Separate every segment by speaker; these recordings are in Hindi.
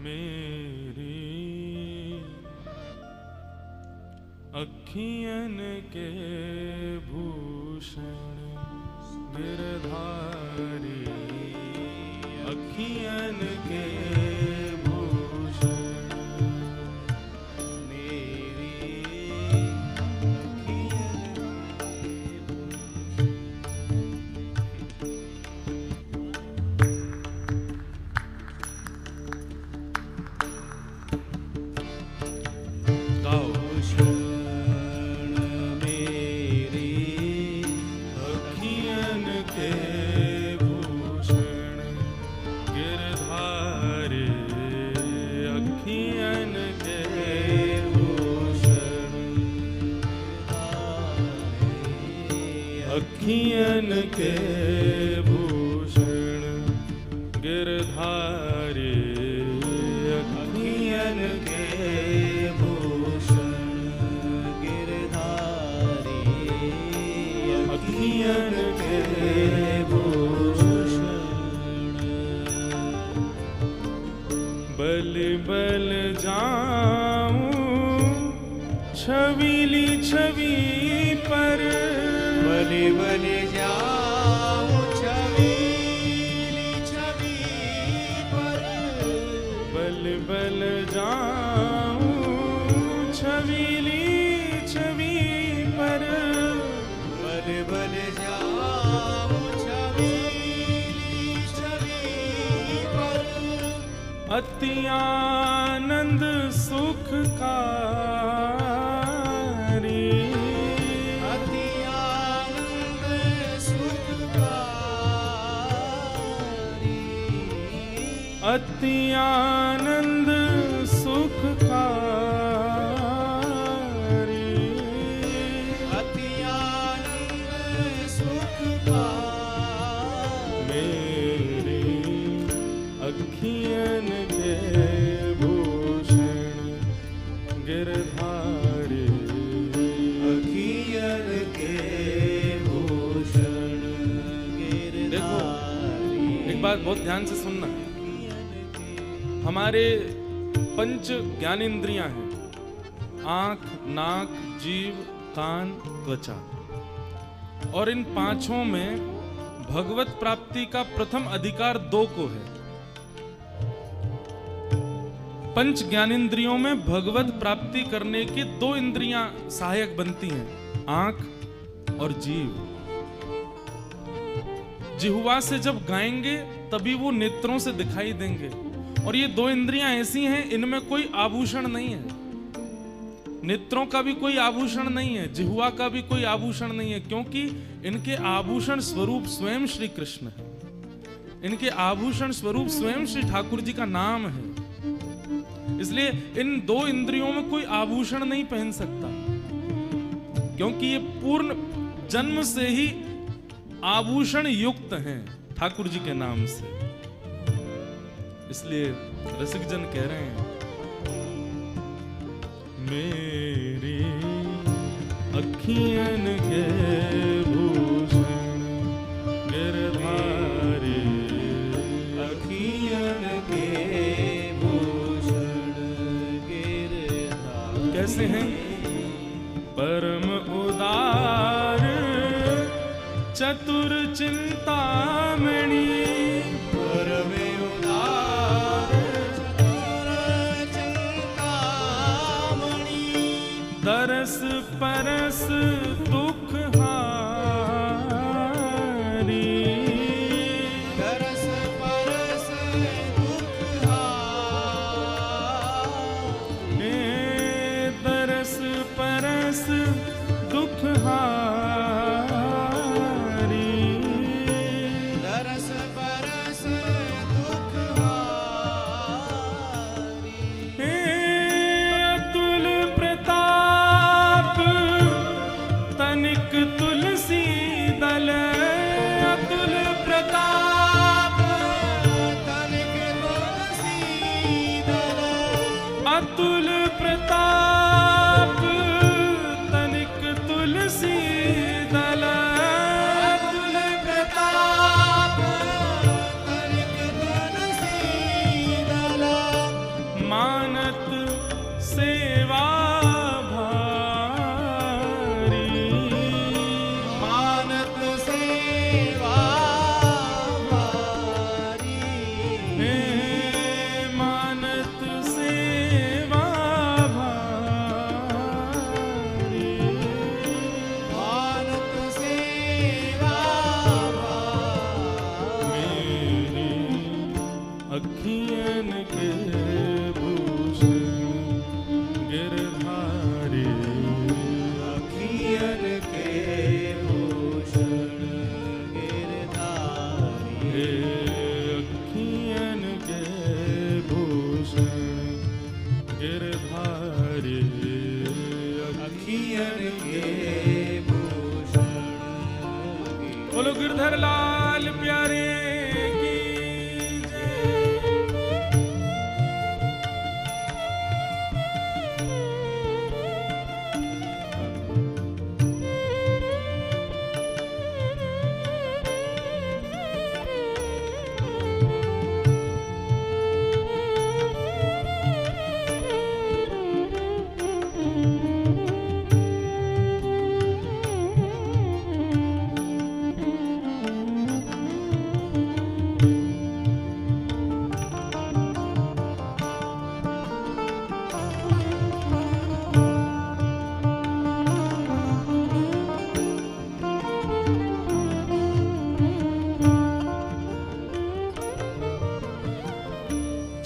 Speaker 1: मेरी अखियन के भूषण गिरधारी, अखियन के भूषण मेरी अखियन के भूषण गिरधारी, अखियन के भूषण अखियन के भूषण गिरधारी, अखियन के भूषण गिरधारी, अखियन के भूषण बल बल जाऊं छबीली छवि पर,
Speaker 2: बल बल जाऊं छबीली छवि पर,
Speaker 1: बल बल जाऊं छबीली छवि पर,
Speaker 2: बल बल जाऊं छबीली छवि पर,
Speaker 1: अति आनंद सुखकारी,
Speaker 2: अति आनंद सुखकारी,
Speaker 1: अति आनंद सुखकारी,
Speaker 2: अति आनंद सुखकारी,
Speaker 1: मेरी अखियन के भूषण गिरधारी,
Speaker 2: अखियन के भूषण गिरधारी।
Speaker 1: एक बात बहुत ध्यान से सुनना, हमारे पंच ज्ञानेंद्रियां हैं, आंख, नाक, जीव, कान, त्वचा, और इन पांचों में भगवत प्राप्ति का प्रथम अधिकार दो को है। पंच ज्ञानेंद्रियों में भगवत प्राप्ति करने की दो इंद्रियां सहायक बनती हैं, आंख और जीव। जिह्वा से जब गाएंगे तभी वो नेत्रों से दिखाई देंगे, और ये दो इंद्रियां ऐसी हैं, इनमें कोई आभूषण नहीं है। नेत्रों का भी कोई आभूषण नहीं है, जिह्वा का भी कोई आभूषण नहीं है, क्योंकि इनके आभूषण स्वरूप स्वयं श्री कृष्ण है। इनके आभूषण स्वरूप स्वयं श्री ठाकुर जी का नाम है। इसलिए इन दो इंद्रियों में कोई आभूषण नहीं पहन सकता, क्योंकि ये पूर्ण जन्म से ही आभूषण युक्त हैं ठाकुर जी के नाम से। इसलिए रसिक जन कह रहे हैं, मेरी अखियन के भूषण गिरधारी,
Speaker 2: अखियन के भूषण गिरधारी।
Speaker 1: कैसे हैं? परम उदार चतुर चिंतामणि,
Speaker 2: परम उदार चतुर चिंतामणि,
Speaker 1: दरस परस दुख हारी,
Speaker 2: दरस परस दुख हारी,
Speaker 1: दरस परस दुख हारी,
Speaker 2: दरस परस दुख हारी,
Speaker 1: अतुल प्रताप तनिक तुलसी दल, अतुल प्रताप
Speaker 2: तनिक तुलसी दल,
Speaker 1: अतुल प्रताप तनिक तुलसी दल,
Speaker 2: अतुल प्रताप तनिक तुलसी दल,
Speaker 1: अखियन के भूषण गिरधारी
Speaker 2: अखियन के भूषण गिरधारी
Speaker 1: हे अखियन के भूषण गिरधारी
Speaker 2: अखियन के भूषण
Speaker 1: बोलो गिरधर लाल प्यारे की जय।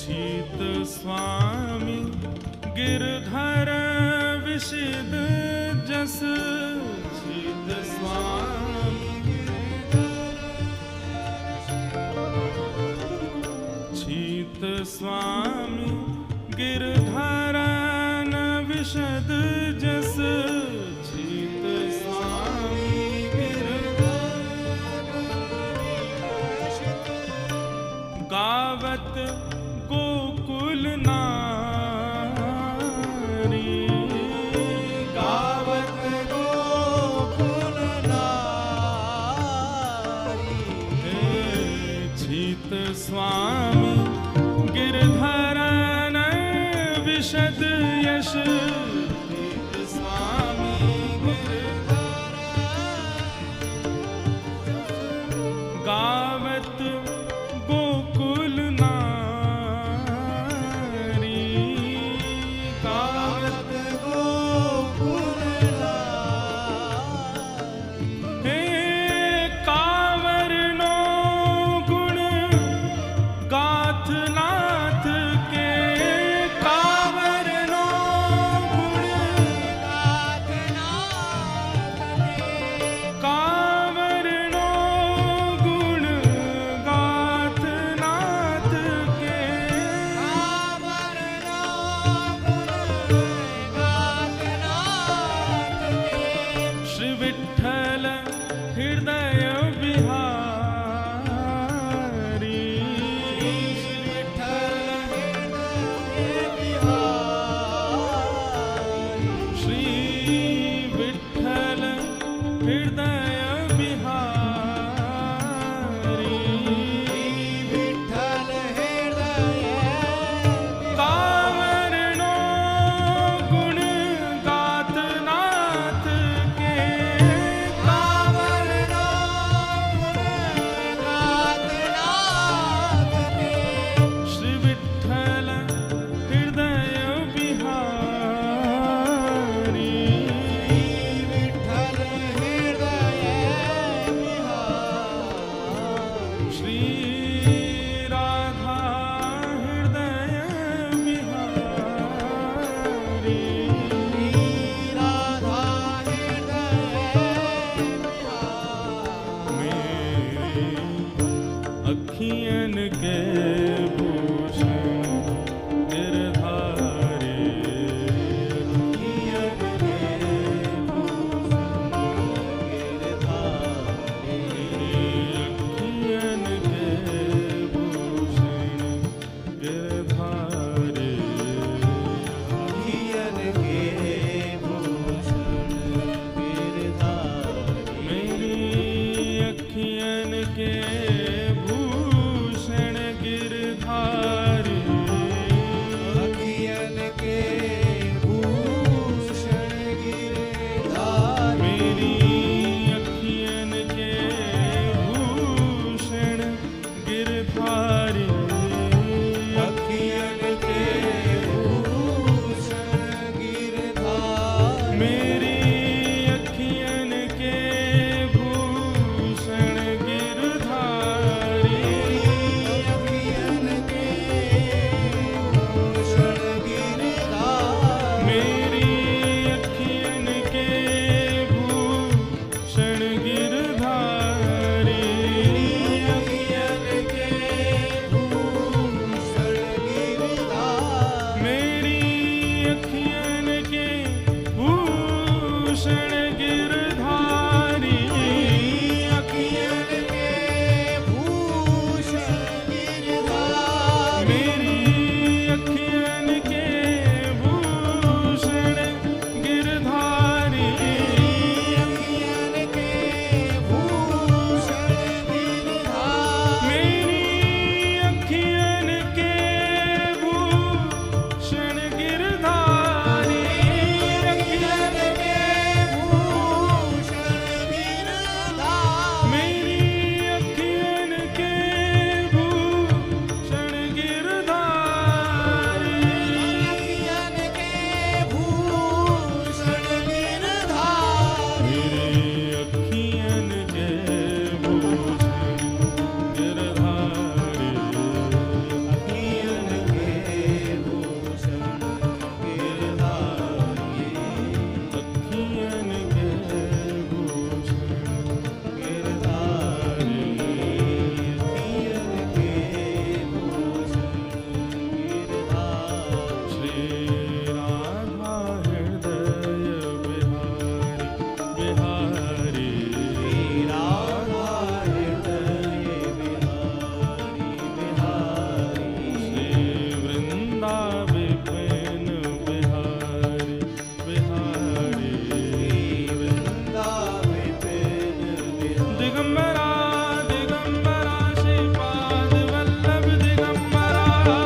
Speaker 1: शीत स्वामी गिरधर विषिद जस शीत स्वामी शीत स्वामी गिरधर विशद जस शीत स्वामी गावत गोकुल नारी
Speaker 2: गावत गोकुल नारी
Speaker 1: शीत स्वामी गिरधरन विशद यश